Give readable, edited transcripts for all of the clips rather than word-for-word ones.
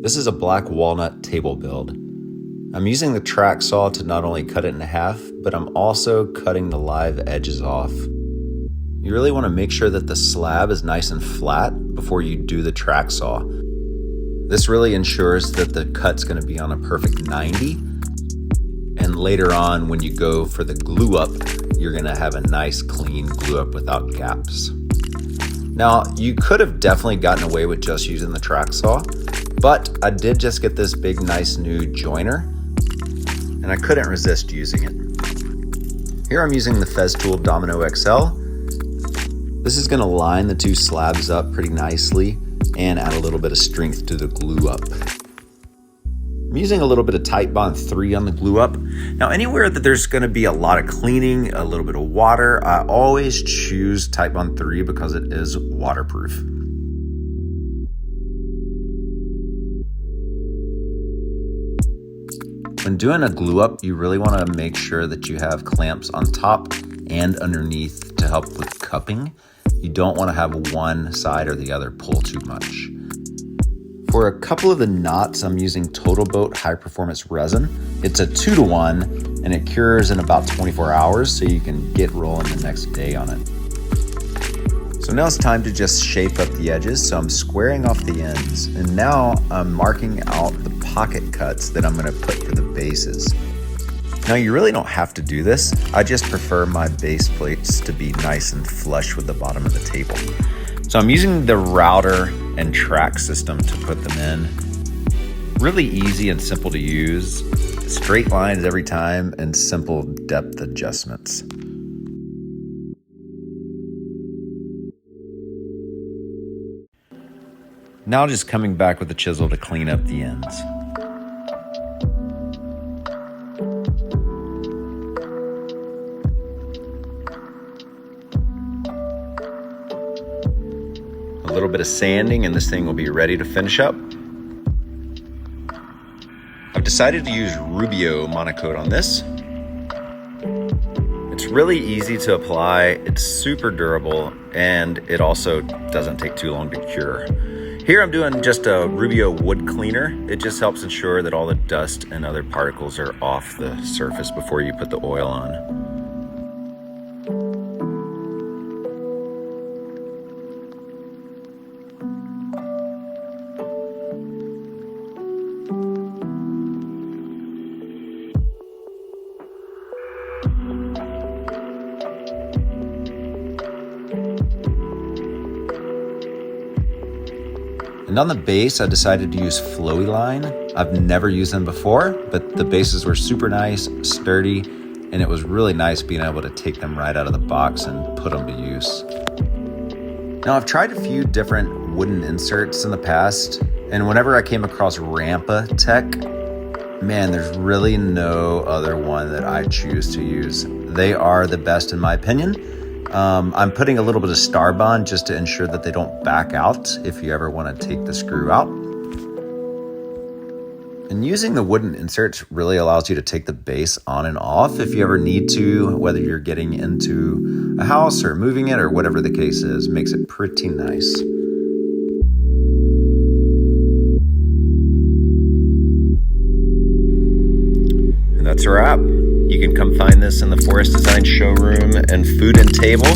This is a black walnut table build. I'm using the track saw to not only cut it in half, but I'm also cutting the live edges off. You really want to make sure that the slab is nice and flat before you do the track saw. This really ensures that the cut's going to be on a perfect 90, and later on when you go for the glue up, you're going to have a nice clean glue up without gaps. Now, you could have definitely gotten away with just using the track saw, but I did just get this big nice new joiner and I couldn't resist using it. Here I'm using the Festool Domino XL. This is going to line the two slabs up pretty nicely and add a little bit of strength to the glue up. I'm using a little bit of Titebond 3 on the glue up. Now anywhere that there's going to be a lot of cleaning, a little bit of water, I always choose Titebond 3 because it is waterproof. When doing a glue up, you really want to make sure that you have clamps on top and underneath to help with cupping. You don't want to have one side or the other pull too much. For a couple of the knots, I'm using Total Boat high performance resin. It's a 2-to-1 and it cures in about 24 hours, so you can get rolling the next day on it. So now it's time to just shape up the edges. So I'm squaring off the ends, and now I'm marking out the pocket cuts that I'm gonna put for the bases. Now you really don't have to do this. I just prefer my base plates to be nice and flush with the bottom of the table. So I'm using the router and track system to put them in. Really easy and simple to use. Straight lines every time and simple depth adjustments. Now just coming back with the chisel to clean up the ends. A little bit of sanding and this thing will be ready to finish up. I've decided to use Rubio Monocoat on this. It's really easy to apply, it's super durable, and it also doesn't take too long to cure. Here I'm doing just a Rubio wood cleaner. It just helps ensure that all the dust and other particles are off the surface before you put the oil on. And on the base, I decided to use Flowy Line. I've never used them before, but the bases were super nice, sturdy, and it was really nice being able to take them right out of the box and put them to use. Now, I've tried a few different wooden inserts in the past, and whenever I came across Rampa Tech, man, there's really no other one that I choose to use. They are the best in my opinion. I'm putting a little bit of Starbond just to ensure that they don't back out if you ever want to take the screw out. And using the wooden inserts really allows you to take the base on and off if you ever need to, whether you're getting into a house or moving it or whatever the case is. Makes it pretty nice. And that's a wrap. You can come find this in the Forest Design showroom and food and table.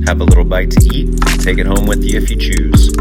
Have a little bite to eat. Take it home with you if you choose.